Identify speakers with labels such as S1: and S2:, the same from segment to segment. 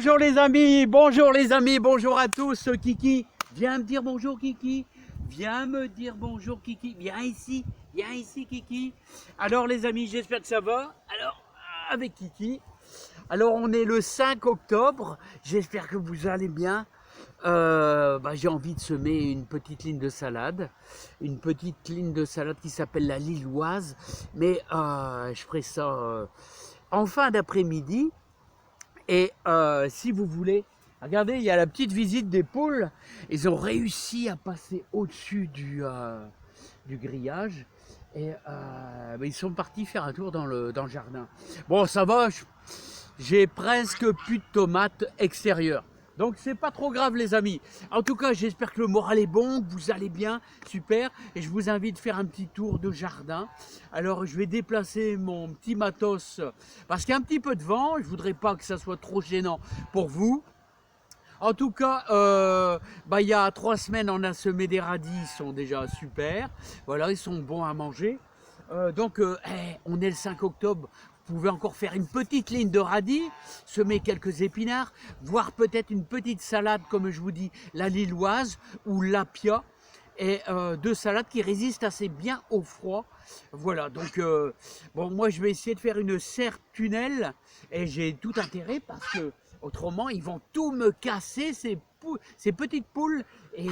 S1: bonjour les amis, bonjour à tous. Kiki, viens me dire bonjour Kiki. Viens me dire bonjour Kiki. Viens ici Kiki. Alors les amis, j'espère que ça va. Alors, avec Kiki. Alors on est le 5 octobre, j'espère que vous allez bien. J'ai envie de semer une petite ligne de salade. Une petite ligne de salade qui s'appelle la Lilloise. Mais je ferai ça en fin d'après-midi. Et si vous voulez, regardez, il y a la petite visite des poules. Ils ont réussi à passer au-dessus du grillage. Et ils sont partis faire un tour dans le jardin. Bon, ça va, j'ai presque plus de tomates extérieures. Donc c'est pas trop grave les amis. En tout cas, j'espère que le moral est bon, que vous allez bien, super. Et je vous invite à faire un petit tour de jardin. Alors je vais déplacer mon petit matos parce qu'il y a un petit peu de vent. Je voudrais pas que ça soit trop gênant pour vous. En tout cas, il y a 3 semaines, on a semé des radis, ils sont déjà super. Voilà, ils sont bons à manger. On est le 5 octobre. Vous pouvez encore faire une petite ligne de radis, semer quelques épinards, voire peut-être une petite salade, comme je vous dis, la lilloise ou l'apia, et 2 salades qui résistent assez bien au froid. Voilà, donc moi je vais essayer de faire une serre tunnel, et j'ai tout intérêt parce que autrement ils vont tout me casser, ces petites poules, et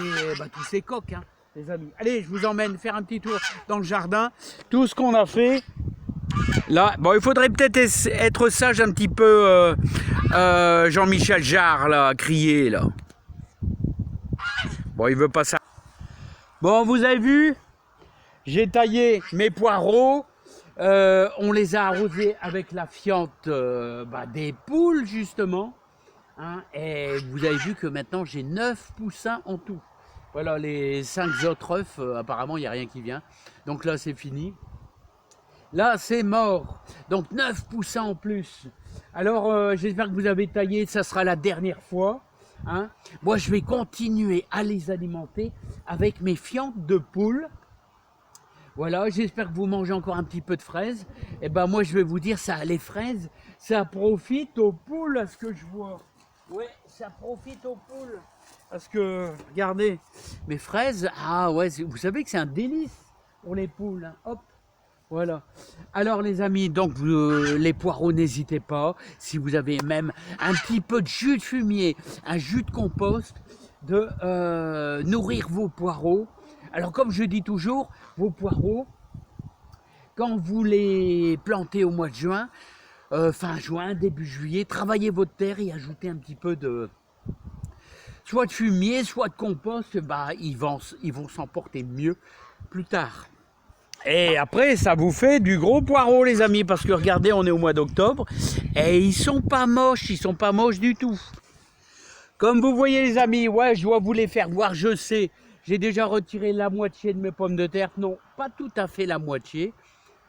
S1: tous ces coqs, hein, les amis. Allez, je vous emmène faire un petit tour dans le jardin, tout ce qu'on a fait. Là, il faudrait peut-être être sage un petit peu, Jean-Michel Jarre, là, à crier, là. Bon, il veut pas ça. Bon, vous avez vu, j'ai taillé mes poireaux, on les a arrosés avec la fiente des poules, justement. Hein, et vous avez vu que maintenant, j'ai 9 poussins en tout. Voilà, les 5 autres œufs, apparemment, il n'y a rien qui vient. Donc là, c'est fini. Là, c'est mort. Donc 9 poussins en plus. Alors, j'espère que vous avez taillé. Ça sera la dernière fois. Hein. Moi, je vais continuer à les alimenter avec mes fientes de poules. Voilà, j'espère que vous mangez encore un petit peu de fraises. Et moi, je vais vous dire, ça, les fraises, ça profite aux poules, à ce que je vois. Oui, ça profite aux poules. Parce que, regardez, mes fraises, vous savez que c'est un délice pour les poules. Hein. Hop. Voilà. Alors les amis, donc les poireaux, n'hésitez pas. Si vous avez même un petit peu de jus de fumier, un jus de compost, de nourrir vos poireaux. Alors comme je dis toujours, vos poireaux, quand vous les plantez au mois de juin, fin juin, début juillet, travaillez votre terre et ajoutez un petit peu de soit de fumier, soit de compost. Ils vont s'en porter mieux plus tard. Et après, ça vous fait du gros poireau, les amis, parce que regardez, on est au mois d'octobre, et ils sont pas moches du tout. Comme vous voyez, les amis, ouais, je dois vous les faire voir, je sais, j'ai déjà retiré la moitié de mes pommes de terre, non, pas tout à fait la moitié,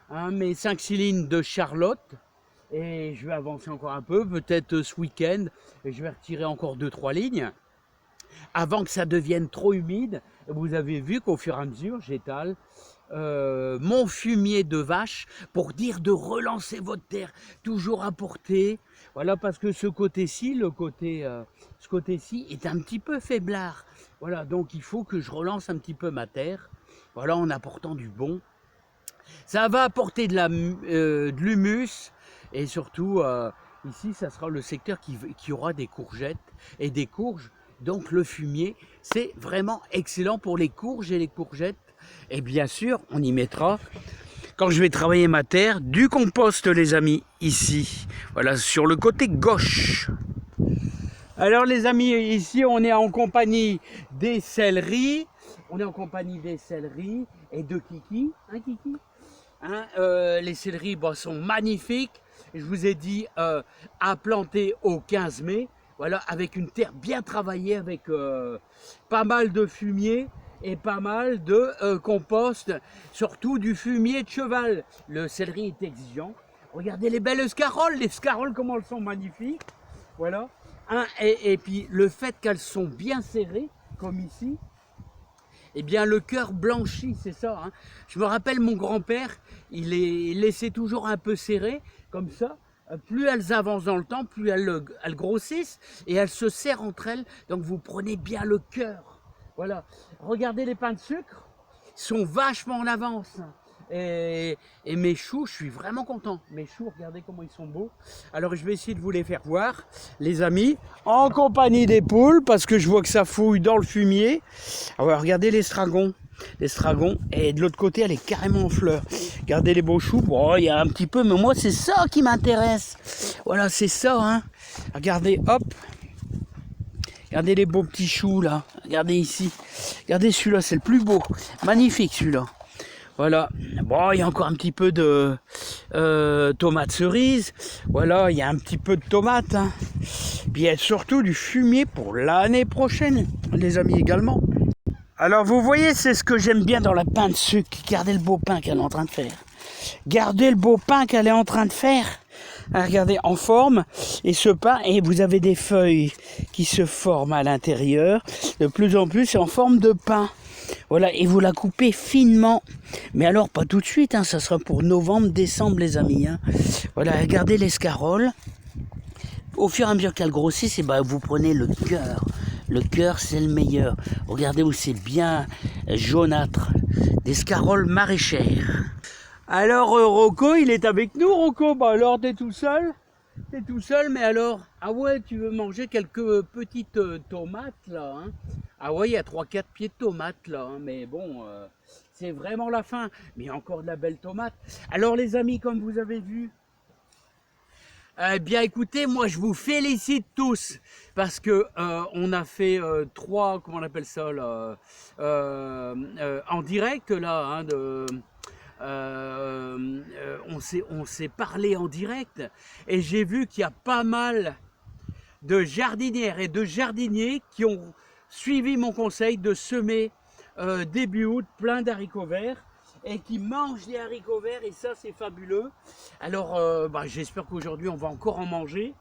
S1: hein, mes 5-6 lignes de Charlotte, et je vais avancer encore un peu, peut-être ce week-end, et je vais retirer encore 2-3 lignes, avant que ça devienne trop humide. Vous avez vu qu'au fur et à mesure, j'étale mon fumier de vache pour dire de relancer votre terre, toujours apporter. Voilà, parce que ce côté-ci, ce côté-ci est un petit peu faiblard. Voilà, donc il faut que je relance un petit peu ma terre. Voilà, en apportant du bon. Ça va apporter de l'humus et surtout ici, ça sera le secteur qui aura des courgettes et des courges. Donc le fumier, c'est vraiment excellent pour les courges et les courgettes. Et bien sûr, on y mettra, quand je vais travailler ma terre, du compost, les amis, ici. Voilà, sur le côté gauche. Alors les amis, ici, on est en compagnie des céleris. On est en compagnie des céleris et de Kiki. Hein, Kiki, hein, les céleris sont magnifiques. Je vous ai dit à planter au 15 mai. Voilà, avec une terre bien travaillée, avec pas mal de fumier et pas mal de compost, surtout du fumier de cheval. Le céleri est exigeant. Regardez les belles scaroles, comment elles sont magnifiques. Voilà. Hein, et puis le fait qu'elles sont bien serrées, comme ici, eh bien le cœur blanchit, c'est ça. Hein. Je me rappelle mon grand-père, il les laissait toujours un peu serrés, comme ça. plus elles avancent dans le temps, plus elles grossissent et elles se serrent entre elles. Donc vous prenez bien le cœur. Voilà. Regardez les pains de sucre, ils sont vachement en avance. Et mes choux, je suis vraiment content. Mes choux, regardez comment ils sont beaux. Alors je vais essayer de vous les faire voir, les amis, en compagnie des poules, parce que je vois que ça fouille dans le fumier. Alors regardez l'estragon. L'estragon, et de l'autre côté, elle est carrément en fleurs. Regardez les beaux choux. Bon, il y a un petit peu, mais moi, c'est ça qui m'intéresse. Voilà, c'est ça, hein. Regardez, hop. Regardez les beaux petits choux, là. Regardez ici. Regardez celui-là, c'est le plus beau. Magnifique, celui-là. Voilà. Bon, il y a encore un petit peu de tomates cerises. Voilà, il y a un petit peu de tomates. Hein. Puis il y a surtout du fumier pour l'année prochaine, les amis, également. Alors vous voyez, c'est ce que j'aime bien dans la pain de sucre. Regardez le beau pain qu'elle est en train de faire. Regardez le beau pain qu'elle est en train de faire. Ah, regardez, en forme. Et ce pain, et vous avez des feuilles qui se forment à l'intérieur. De plus en plus, c'est en forme de pain. Voilà, et vous la coupez finement. Mais alors, pas tout de suite, hein, ça sera pour novembre, décembre, les amis. Hein. Voilà, regardez l'escarole. Au fur et à mesure qu'elle grossit, ben, vous prenez le cœur. Le cœur, c'est le meilleur. Regardez où c'est bien jaunâtre. Des scaroles maraîchères. Alors, Rocco, il est avec nous, Rocco. Bah alors, t'es tout seul? T'es tout seul, mais alors... Ah ouais, tu veux manger quelques petites tomates, là, hein? Ah ouais, il y a 3-4 pieds de tomates, là. Hein, mais bon, c'est vraiment la fin. Mais il y a encore de la belle tomate. Alors, les amis, comme vous avez vu... bien écoutez, moi je vous félicite tous parce que on a fait 3, comment on appelle ça là, en direct là, hein, on s'est parlé en direct et j'ai vu qu'il y a pas mal de jardinières et de jardiniers qui ont suivi mon conseil de semer début août plein d'haricots verts. Et qui mangent des haricots verts et ça c'est fabuleux. Alors j'espère qu'aujourd'hui on va encore en manger.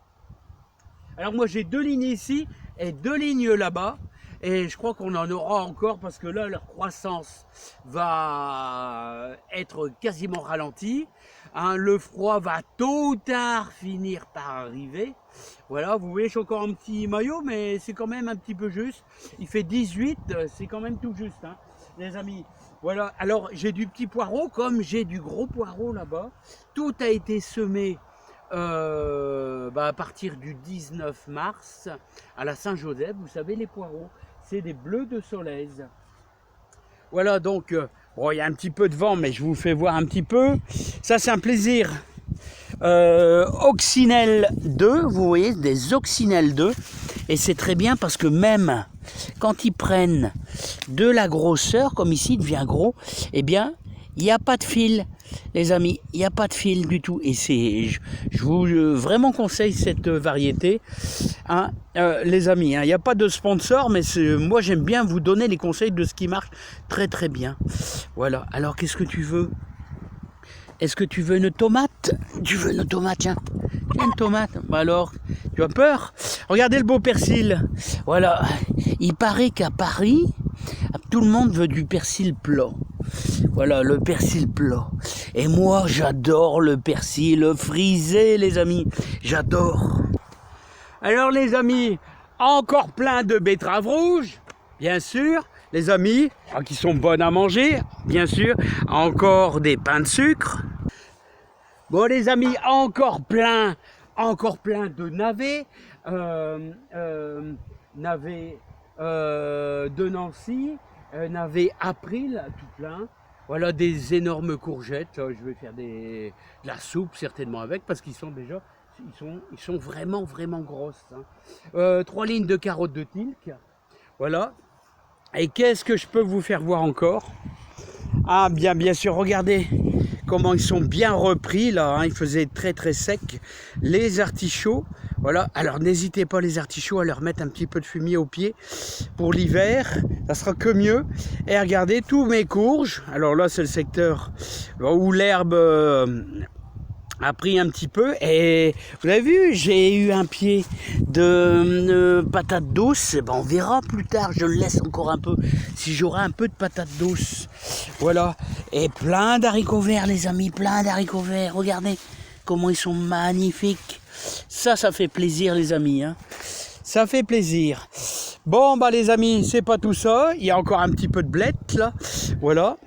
S1: Alors moi j'ai 2 lignes ici et 2 lignes là-bas et je crois qu'on en aura encore parce que là leur croissance va être quasiment ralentie. Hein, le froid va tôt ou tard finir par arriver. Voilà, vous voyez, je suis encore en petit maillot mais c'est quand même un petit peu juste. Il fait 18, c'est quand même tout juste, hein, les amis. Voilà, alors j'ai du petit poireau comme j'ai du gros poireau là-bas. Tout a été semé à partir du 19 mars à la Saint-Joseph. Vous savez, les poireaux, c'est des bleus de Solèze. Voilà, donc, bon, il y a un petit peu de vent, mais je vous fais voir un petit peu. Ça, c'est un plaisir. Oxynelle 2, vous voyez, des Oxynelle 2. Et c'est très bien parce que même quand ils prennent de la grosseur, comme ici, il devient gros, eh bien, il n'y a pas de fil, les amis, il n'y a pas de fil du tout. Et je vous vraiment conseille cette variété, hein, les amis. Hein, il n'y a pas de sponsor, mais moi j'aime bien vous donner les conseils de ce qui marche très très bien. Voilà, alors qu'est-ce que tu veux? Est-ce que tu veux une tomate? Tu veux une tomate, tiens. Tiens, une tomate. Bah alors, tu as peur? Regardez le beau persil. Voilà. Il paraît qu'à Paris, tout le monde veut du persil plat. Voilà, le persil plat. Et moi, j'adore le persil frisé, les amis. J'adore. Alors, les amis, encore plein de betteraves rouges, bien sûr. Les amis, qui sont bonnes à manger, bien sûr. Encore des pains de sucre. Bon, les amis, encore plein de navets. Navets de Nancy, navets April, tout plein. Voilà, des énormes courgettes. Je vais faire de la soupe certainement avec, parce qu'ils sont déjà, ils sont vraiment grosses. Hein. 3 lignes de carottes de Tilk. Voilà. Et qu'est-ce que je peux vous faire voir encore? Ah, bien sûr, regardez comment ils sont bien repris là, hein. Il faisait très très sec. Les artichauts, voilà, alors n'hésitez pas les artichauts à leur mettre un petit peu de fumier au pied pour l'hiver, ça sera que mieux. Et regardez tous mes courges, alors là c'est le secteur où l'herbe a pris un petit peu et vous avez vu, j'ai eu un pied de patates douces. Ben, on verra plus tard, je le laisse encore un peu si j'aurai un peu de patates douces. Voilà, et plein d'haricots verts les amis, plein d'haricots verts, regardez comment ils sont magnifiques. Ça fait plaisir les amis, hein. Ça fait plaisir. Bon bah les amis, c'est pas tout ça. Il y a encore un petit peu de blettes là. Voilà.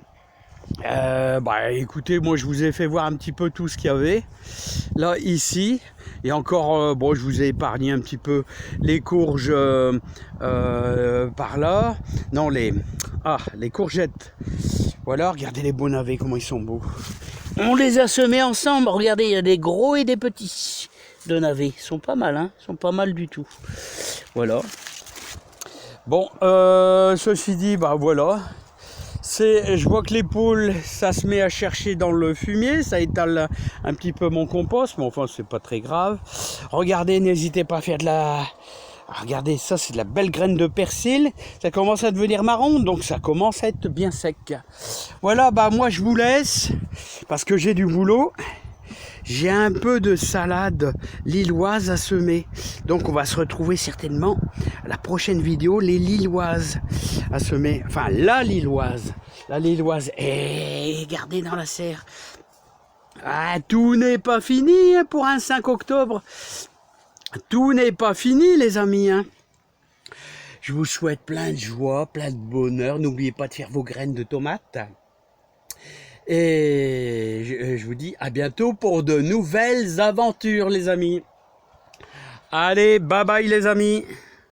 S1: Bah écoutez, moi je vous ai fait voir un petit peu tout ce qu'il y avait là ici, et encore bon, je vous ai épargné un petit peu les courges par là, non les courgettes. Voilà, regardez les beaux navets, comment ils sont beaux. On les a semés ensemble, regardez, il y a des gros et des petits de navets, ils sont pas mal, hein, ils sont pas mal du tout. Voilà. Bon, ceci dit, bah voilà. Je vois que les poules, ça se met à chercher dans le fumier, ça étale un petit peu mon compost, mais enfin c'est pas très grave. Regardez, n'hésitez pas à faire de la... Regardez, ça c'est de la belle graine de persil, ça commence à devenir marron, donc ça commence à être bien sec. Voilà, bah moi je vous laisse, parce que j'ai du boulot. J'ai un peu de salade lilloise à semer. Donc on va se retrouver certainement à la prochaine vidéo, les lilloises à semer. Enfin, la lilloise. La lilloise. Et gardez dans la serre. Ah, tout n'est pas fini pour un 5 octobre. Tout n'est pas fini les amis, hein. Je vous souhaite plein de joie, plein de bonheur. N'oubliez pas de faire vos graines de tomates. Et je vous dis à bientôt pour de nouvelles aventures les amis. Allez, bye bye les amis.